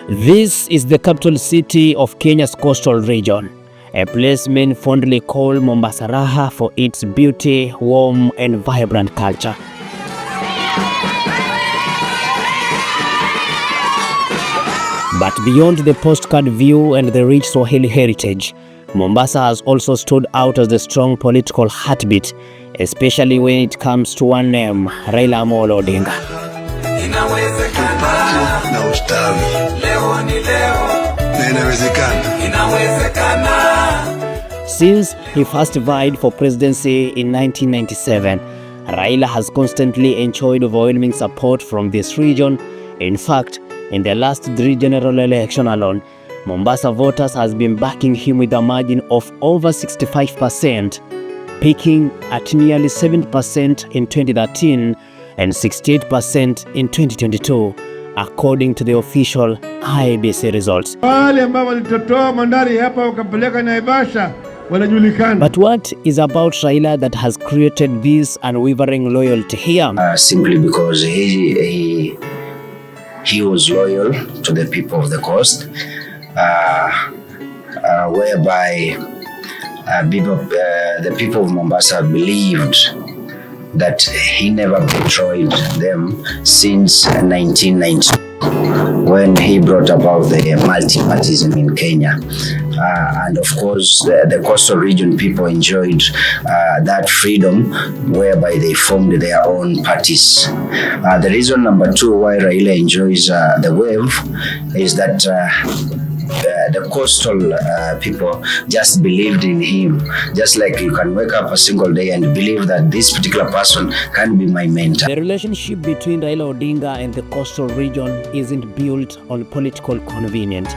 This is the capital city of Kenya's coastal region, a place men fondly call Mombasa Raha for its beauty, warm and vibrant culture. But beyond the postcard view and the rich Swahili heritage, Mombasa has also stood out as the strong political heartbeat, especially when it comes to one name, Raila Amolo Odinga. Since he first vied for presidency in 1997, Raila has constantly enjoyed overwhelming support from this region. In fact, in the last 3 general elections alone, Mombasa voters has been backing him with a margin of over 65%, peaking at nearly 7% in 2013 and 68% in 2022, according to the official IEBC results. But what is about Raila that has created this unwavering loyalty here? Simply because he was loyal to the people of the coast, whereby the people of Mombasa believed that he never betrayed them since 1990, when he brought about the multipartyism in Kenya. And of course, the coastal region people enjoyed that freedom, whereby they formed their own parties. The reason number 2 why Raila enjoys the wave is that the coastal people just believed in him, just like you can wake up a single day and believe that this particular person can be my mentor. The relationship between Raila Odinga and the coastal region isn't built on political convenience.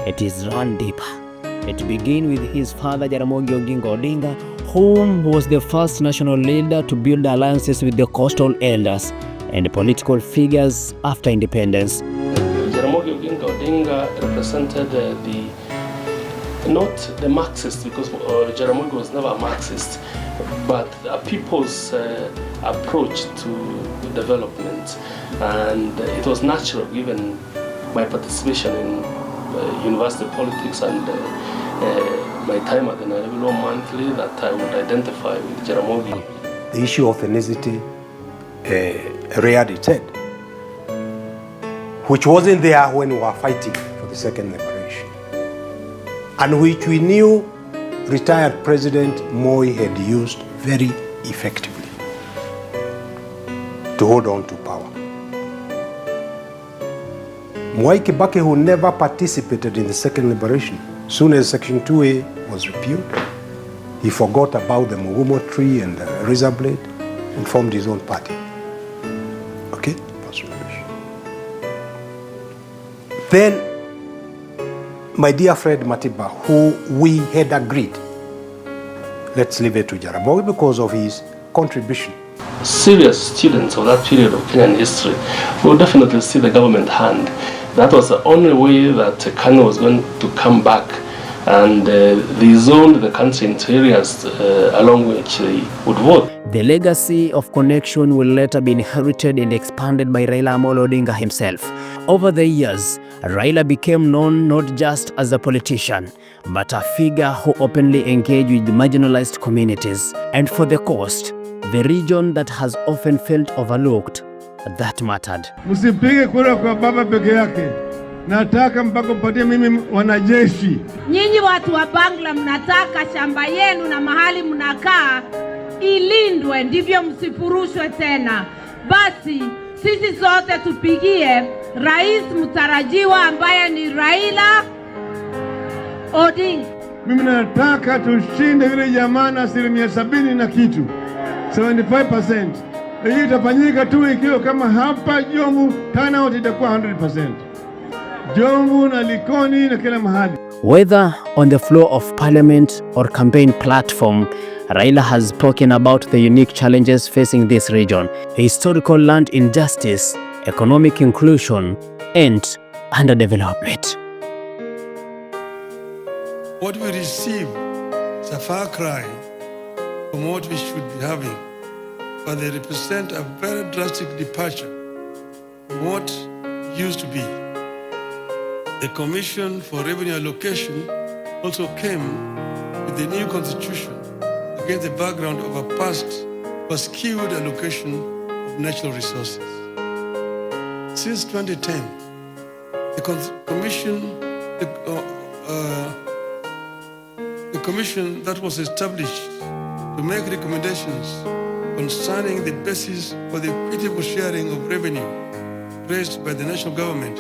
It is run deeper. It began with his father Jaramogi Oginga Odinga, whom was the first national leader to build alliances with the coastal elders and political figures after independence. Jaramogi Oginga Odinga represented not the Marxist, because Jaramogi was never a Marxist, but a people's approach to development. And it was natural, given my participation in university politics and my time at the Nairobi Law Monthly, that I would identify with Jaramogi. The issue of ethnicity reared its head, which wasn't there when we were fighting for the second liberation, and which we knew retired President Moi had used very effectively to hold on to power. Mwai Kibaki, who never participated in the second liberation, soon as Section 2A was repealed, he forgot about the Mugumo tree and the razor blade and formed his own party. Okay? Then, my dear friend Matiba, who we had agreed, let's leave it to Jaramogi because of his contribution. Serious students of that period of Kenyan history will definitely see the government hand. That was the only way that Kenya was going to come back, and they zoned the country into areas along which they would vote. The legacy of connection will later be inherited and expanded by Raila Amolo Odinga himself. Over the years, Raila became known not just as a politician, but a figure who openly engaged with marginalized communities. And for the coast, the region that has often felt overlooked, that mattered. Msipige kura kwa baba peke yake. Nataka mpaka mpatie mimi wanajeshi. Nyinyi watu wa Bangla mnataka shamba yenu na mahali mnakaa ilindwe, ndivyo msifurushwe tena. Basi sisi sote tupigie rais mtarajiwa ambaye ni Raila Odinga. Mimi nataka tushinde yule jamaa na 70% na kitu. 75%. Hii itafanyika tu ikiwa kama hapa Jomvu turnout itakuwa 100%. Jomvu na Likoni na kila mahali. Whether on the floor of parliament or campaign platform, Raila has spoken about the unique challenges facing this region: historical land injustice, economic inclusion, and underdevelopment. What we receive is a far cry from what we should be having, but they represent a very drastic departure from what used to be. The Commission for Revenue Allocation also came with the new constitution against the background of a past skewed allocation of natural resources. Since 2010, the commission that was established to make recommendations concerning the basis for the equitable sharing of revenue raised by the national government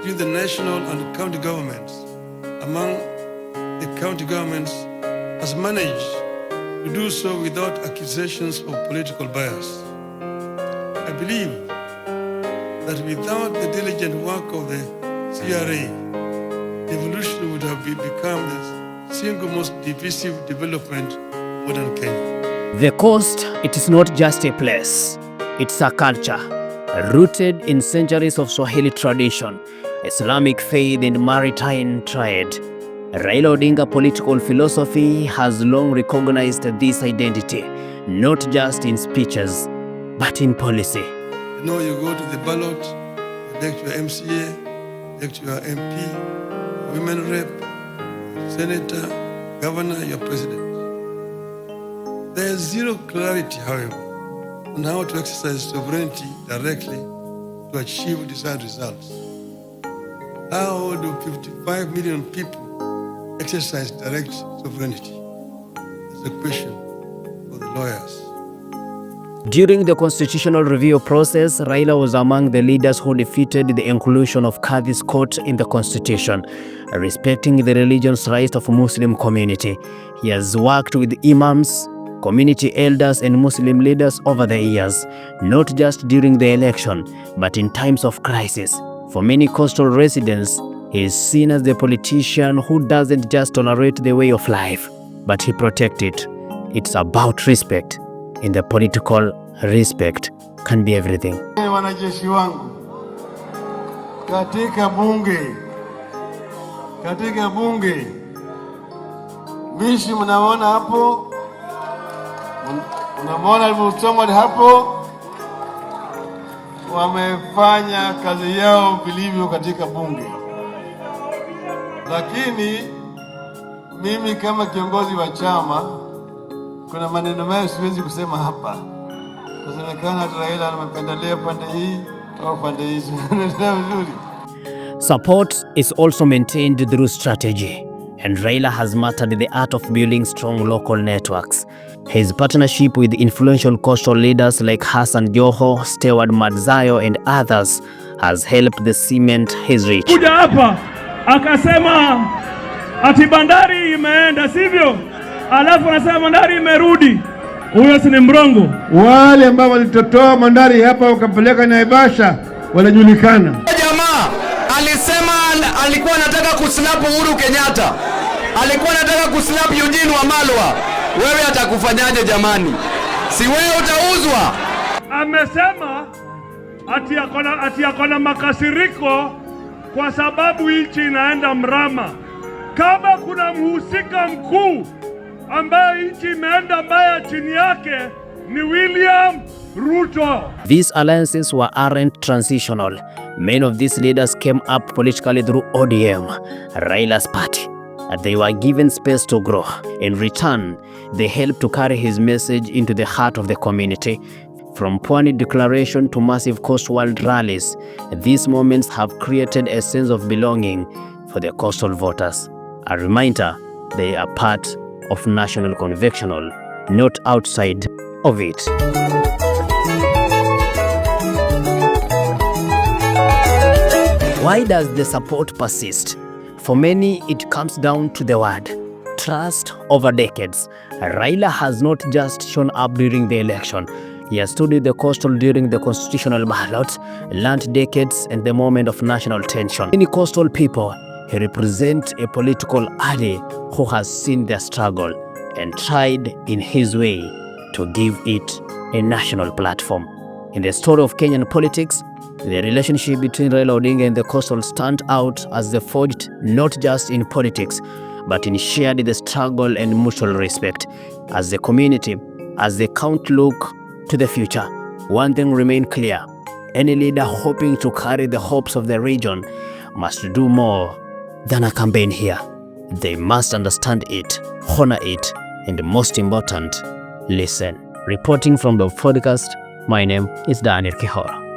between the national and county governments among the county governments has managed to do so without accusations of political bias. I believe that without the diligent work of the CRA, devolution would have become the single most divisive development in modern Kenya. The coast, it is not just a place, it's a culture rooted in centuries of Swahili tradition, Islamic faith and maritime trade. Raila Odinga political philosophy has long recognized this identity, not just in speeches, but in policy. You know, you go to the ballot, you elect your MCA, elect your MP, women rep, senator, governor, your president. There is zero clarity, however, on how to exercise sovereignty directly to achieve desired results. How do 55 million people exercise direct sovereignty? It's a question for the lawyers. During the constitutional review process, Raila was among the leaders who defeated the inclusion of Kadhi's court in the constitution, respecting the religion's rights of Muslim community. He has worked with imams, community elders and Muslim leaders over the years, not just during the election, but in times of crisis. For many coastal residents, he is seen as the politician who doesn't just tolerate the way of life, but he protects it. It's about respect. In the political, respect can be everything. Wanajeshi wangu katika bunge mishi mnaona hapo, mnaona alivyosoma hapo, wamefanya kazi yao vilivyo katika bunge. Lakini mimi kama kiongozi wa chama, kuna maneno mengi siwezi kusema hapa. Kusemekana Raila anapendelea pande hii au pande hizo. Support is also maintained through strategy, and Raila has mastered the art of building strong local networks. His partnership with influential coastal leaders like Hassan Joho, Stewart Madzayo and others has helped the cement his reach. Kuja hapa akasema ati bandari imeenda, sivyo? Alafu anasema bandari imerudi. Huyo si ni mrongo. Wale ambao walitotoa bandari hapa wakapeleka Naivasha wanajulikana. Jamaa alisema alikuwa anataka kuslap Uhuru Kenyatta, alikuwa anataka kuslap Eugene Wamalwa. Wewe atakufanyaje jamani? Si wewe utauzwa? Amesema ati akona makasiriko kwa sababu nchi inaenda mrama. Kama kuna mhusika mkuu ambaye nchi imeenda mbaya chini yake ni William Ruto. These alliances aren't transitional. Many of these leaders came up politically through ODM, Raila's party, and they were given space to grow. In return, they helped to carry his message into the heart of the community. From Pwani Declaration to massive coastal rallies, these moments have created a sense of belonging for the coastal voters. A reminder, they are part of national convictional, not outside of it. Why does the support persist? For many, it comes down to the word trust over decades. Raila has not just shown up during the election. He has stood with the coastal during the constitutional ballot, learned decades and the moment of national tension. Many coastal people, he represents a political ally who has seen their struggle and tried in his way to give it a national platform. In the story of Kenyan politics, the relationship between Raila Odinga and the coastal stand out as they forged not just in politics, but in shared the struggle and mutual respect. As the community, as they look to the future, one thing remains clear. Any leader hoping to carry the hopes of the region must do more than a campaign here. They must understand it, honor it, and most important, listen. Reporting from the podcast, my name is Daniel Kihora.